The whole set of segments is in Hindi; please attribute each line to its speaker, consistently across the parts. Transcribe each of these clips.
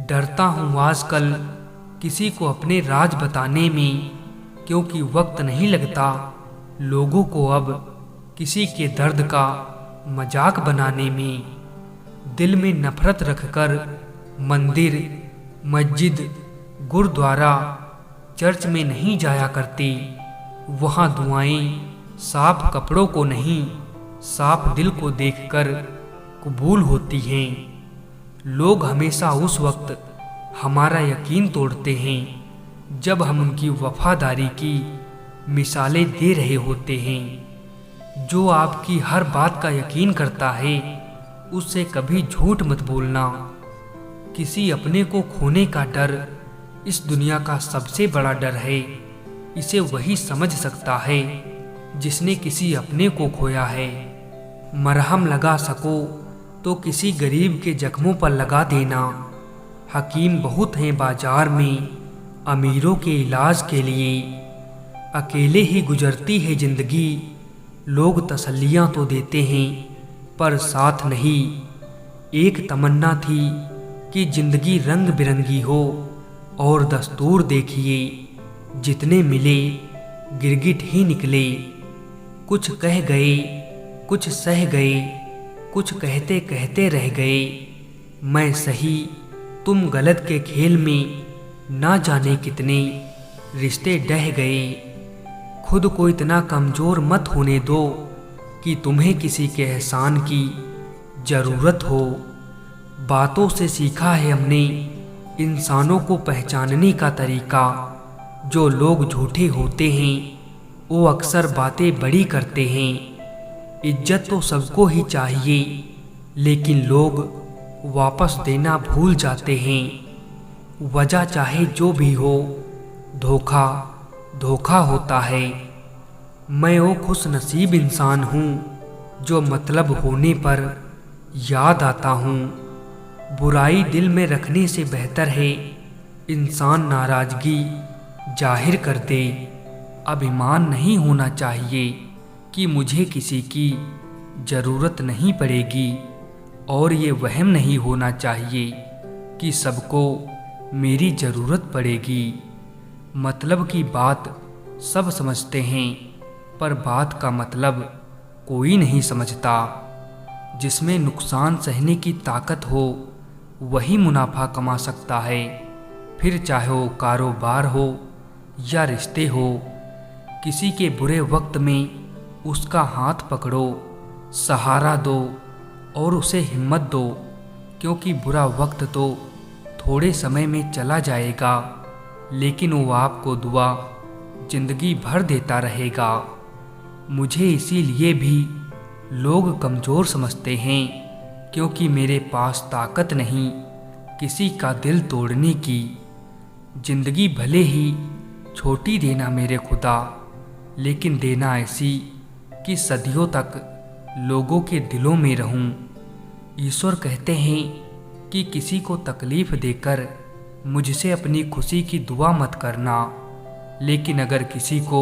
Speaker 1: डरता हूँ आजकल किसी को अपने राज बताने में, क्योंकि वक्त नहीं लगता लोगों को अब किसी के दर्द का मजाक बनाने में। दिल में नफरत रखकर मंदिर, मस्जिद, गुरुद्वारा, चर्च में नहीं जाया करते। वहाँ दुआएं साफ कपड़ों को नहीं, साफ दिल को देखकर कबूल होती हैं। लोग हमेशा उस वक्त हमारा यकीन तोड़ते हैं जब हम उनकी वफादारी की मिसालें दे रहे होते हैं। जो आपकी हर बात का यकीन करता है उससे कभी झूठ मत बोलना। किसी अपने को खोने का डर इस दुनिया का सबसे बड़ा डर है। इसे वही समझ सकता है जिसने किसी अपने को खोया है। मरहम लगा सको तो किसी गरीब के जख्मों पर लगा देना। हकीम बहुत हैं बाजार में अमीरों के इलाज के लिए। अकेले ही गुजरती है जिंदगी, लोग तसल्लियां तो देते हैं पर साथ नहीं। एक तमन्ना थी कि जिंदगी रंग बिरंगी हो, और दस्तूर देखिए जितने मिले गिरगिट ही निकले। कुछ कह गए, कुछ सह गए, कुछ कहते कहते रह गए। मैं सही तुम गलत के खेल में ना जाने कितने रिश्ते ढह गए। खुद को इतना कमज़ोर मत होने दो कि तुम्हें किसी के एहसान की ज़रूरत हो। बातों से सीखा है हमने इंसानों को पहचानने का तरीका। जो लोग झूठे होते हैं वो अक्सर बातें बड़ी करते हैं। इज्जत तो सबको ही चाहिए, लेकिन लोग वापस देना भूल जाते हैं। वजह चाहे जो भी हो, धोखा धोखा होता है। मैं वो खुश नसीब इंसान हूँ जो मतलब होने पर याद आता हूँ। बुराई दिल में रखने से बेहतर है इंसान नाराज़गी जाहिर कर दे। अभिमान नहीं होना चाहिए कि मुझे किसी की ज़रूरत नहीं पड़ेगी, और ये वहम नहीं होना चाहिए कि सबको मेरी ज़रूरत पड़ेगी। मतलब की बात सब समझते हैं पर बात का मतलब कोई नहीं समझता। जिसमें नुकसान सहने की ताकत हो वही मुनाफा कमा सकता है। फिर चाहे वो कारोबार हो या रिश्ते हो। किसी के बुरे वक्त में उसका हाथ पकड़ो, सहारा दो और उसे हिम्मत दो, क्योंकि बुरा वक्त तो थोड़े समय में चला जाएगा, लेकिन वो आपको दुआ जिंदगी भर देता रहेगा। मुझे इसीलिए भी लोग कमज़ोर समझते हैं, क्योंकि मेरे पास ताकत नहीं किसी का दिल तोड़ने की। जिंदगी भले ही छोटी देना मेरे खुदा, लेकिन देना ऐसी कि सदियों तक लोगों के दिलों में रहूं। ईश्वर कहते हैं कि किसी को तकलीफ देकर मुझसे अपनी खुशी की दुआ मत करना, लेकिन अगर किसी को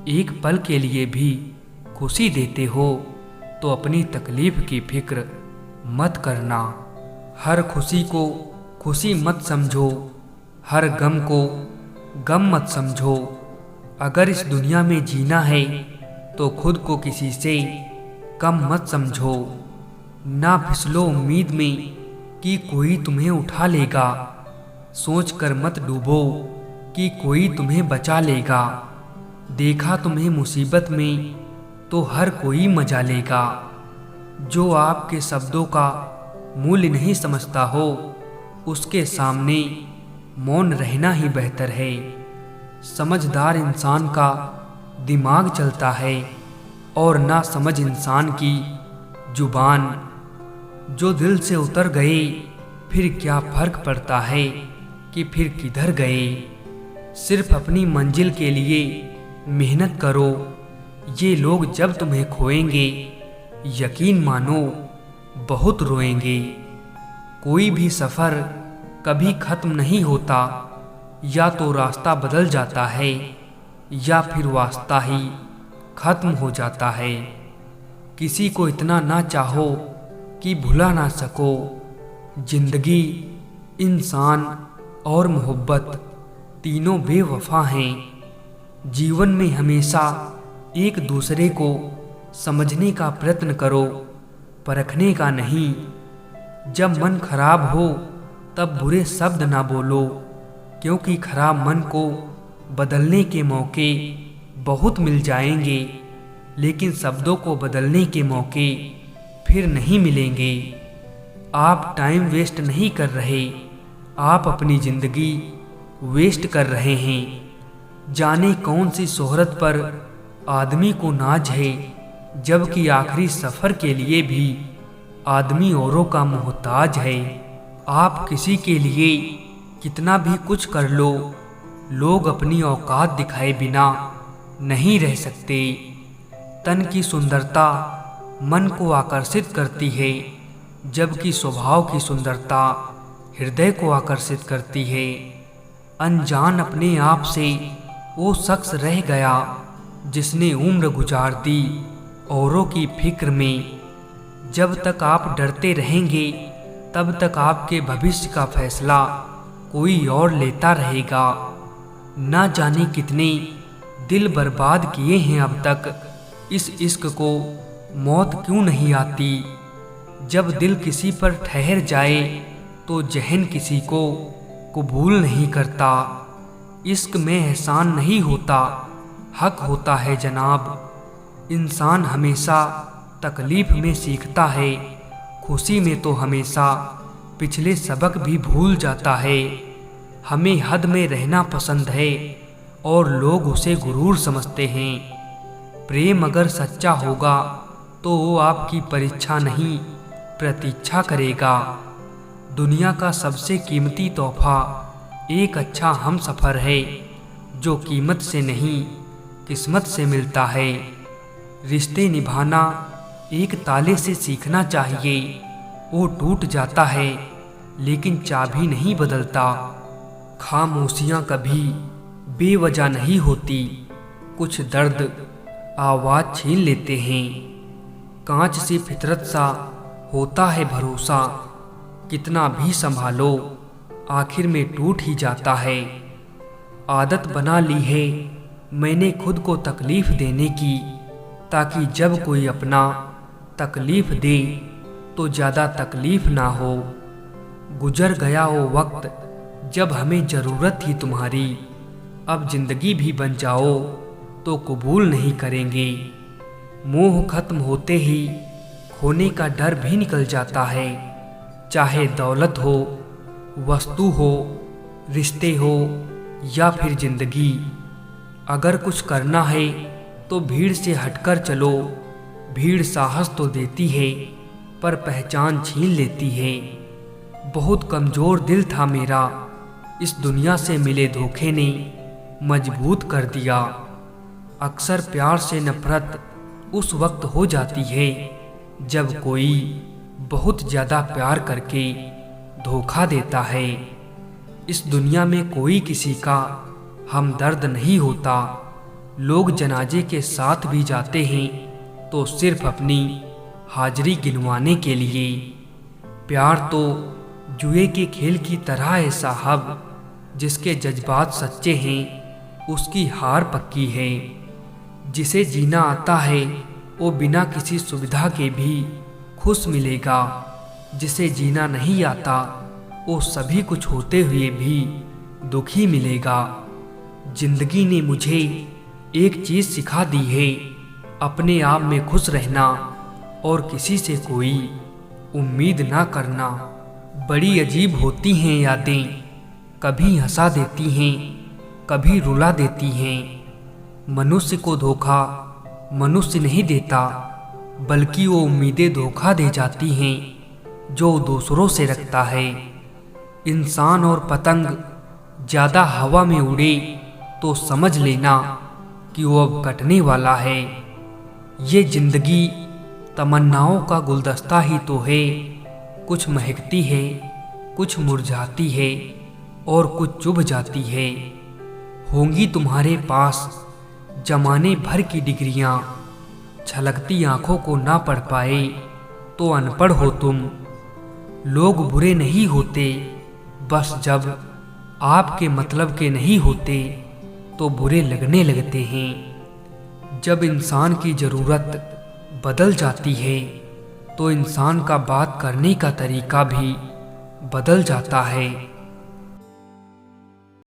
Speaker 1: एक पल के लिए भी खुशी देते हो तो अपनी तकलीफ की फिक्र मत करना। हर खुशी को खुशी मत समझो, हर गम को गम मत समझो। अगर इस दुनिया में जीना है तो खुद को किसी से कम मत समझो। ना फिसलो उम्मीद में कि कोई तुम्हें उठा लेगा। सोच कर मत डूबो कि कोई तुम्हें बचा लेगा। देखा तुम्हें मुसीबत में तो हर कोई मजा लेगा। जो आपके शब्दों का मूल्य नहीं समझता हो उसके सामने मौन रहना ही बेहतर है। समझदार इंसान का दिमाग चलता है और ना समझ इंसान की जुबान। जो दिल से उतर गए फिर क्या फर्क पड़ता है कि फिर किधर गए। सिर्फ अपनी मंजिल के लिए मेहनत करो। ये लोग जब तुम्हें खोएंगे यकीन मानो बहुत रोएंगे। कोई भी सफ़र कभी ख़त्म नहीं होता। या तो रास्ता बदल जाता है या फिर वास्ता ही ख़त्म हो जाता है। किसी को इतना ना चाहो कि भुला ना सको। जिंदगी इंसान और मोहब्बत तीनों बेवफा हैं। जीवन में हमेशा एक दूसरे को समझने का प्रयत्न करो, परखने का नहीं। जब मन खराब हो तब बुरे शब्द ना बोलो, क्योंकि खराब मन को बदलने के मौके बहुत मिल जाएंगे, लेकिन शब्दों को बदलने के मौके फिर नहीं मिलेंगे। आप टाइम वेस्ट नहीं कर रहे, आप अपनी ज़िंदगी वेस्ट कर रहे हैं। जाने कौन सी शोहरत पर आदमी को नाज है, जबकि आखिरी सफ़र के लिए भी आदमी औरों का मोहताज है। आप किसी के लिए कितना भी कुछ कर लो, लोग अपनी औकात दिखाए बिना नहीं रह सकते। तन की सुंदरता मन को आकर्षित करती है, जबकि स्वभाव की सुंदरता हृदय को आकर्षित करती है। अनजान अपने आप से वो शख्स रह गया जिसने उम्र गुजार दी औरों की फिक्र में। जब तक आप डरते रहेंगे तब तक आपके भविष्य का फैसला कोई और लेता रहेगा। ना जाने कितने दिल बर्बाद किए हैं अब तक, इस इश्क को मौत क्यों नहीं आती। जब दिल किसी पर ठहर जाए तो जहन किसी को कबूल नहीं करता। इश्क में एहसान नहीं होता, हक होता है जनाब। इंसान हमेशा तकलीफ में सीखता है, खुशी में तो हमेशा पिछले सबक भी भूल जाता है। हमें हद में रहना पसंद है और लोग उसे गुरूर समझते हैं। प्रेम अगर सच्चा होगा तो वो आपकी परीक्षा नहीं प्रतीक्षा करेगा। दुनिया का सबसे कीमती तोहफा एक अच्छा हमसफ़र है, जो कीमत से नहीं किस्मत से मिलता है। रिश्ते निभाना एक ताले से सीखना चाहिए, वो टूट जाता है लेकिन चाबी नहीं बदलता। खामोशियाँ कभी बेवजह नहीं होती, कुछ दर्द आवाज़ छीन लेते हैं। कांच से फितरत सा होता है भरोसा, कितना भी संभालो आखिर में टूट ही जाता है। आदत बना ली है मैंने खुद को तकलीफ़ देने की, ताकि जब कोई अपना तकलीफ़ दे तो ज़्यादा तकलीफ़ ना हो। गुजर गया वो वक्त जब हमें ज़रूरत थी तुम्हारी, अब ज़िंदगी भी बन जाओ तो कबूल नहीं करेंगे। मोह खत्म होते ही खोने का डर भी निकल जाता है। चाहे दौलत हो, वस्तु हो, रिश्ते हो या फिर ज़िंदगी, अगर कुछ करना है तो भीड़ से हटकर चलो। भीड़ साहस तो देती है पर पहचान छीन लेती है। बहुत कमज़ोर दिल था मेरा, इस दुनिया से मिले धोखे ने मजबूत कर दिया। अक्सर प्यार से नफरत उस वक्त हो जाती है जब कोई बहुत ज़्यादा प्यार करके धोखा देता है। इस दुनिया में कोई किसी का हमदर्द नहीं होता। लोग जनाजे के साथ भी जाते हैं तो सिर्फ अपनी हाजिरी गिनवाने के लिए। प्यार तो जुए के खेल की तरह है साहब, जिसके जज्बात सच्चे हैं उसकी हार पक्की है। जिसे जीना आता है वो बिना किसी सुविधा के भी खुश मिलेगा, जिसे जीना नहीं आता वो सभी कुछ होते हुए भी दुखी मिलेगा। जिंदगी ने मुझे एक चीज़ सिखा दी है, अपने आप में खुश रहना और किसी से कोई उम्मीद ना करना। बड़ी अजीब होती हैं यादें, कभी हंसा देती हैं, कभी रुला देती हैं। मनुष्य को धोखा मनुष्य नहीं देता, बल्कि वो उम्मीदें धोखा दे जाती हैं जो दूसरों से रखता है। इंसान और पतंग ज़्यादा हवा में उड़े तो समझ लेना कि वो अब कटने वाला है। ये जिंदगी तमन्नाओं का गुलदस्ता ही तो है, कुछ महकती है, कुछ मुरझाती है और कुछ चुभ जाती है। होंगी तुम्हारे पास जमाने भर की डिग्रियां, छलकती आंखों को ना पढ़ पाए तो अनपढ़ हो तुम। लोग बुरे नहीं होते, बस जब आपके मतलब के नहीं होते तो बुरे लगने लगते हैं। जब इंसान की ज़रूरत बदल जाती है तो इंसान का बात करने का तरीका भी बदल जाता है।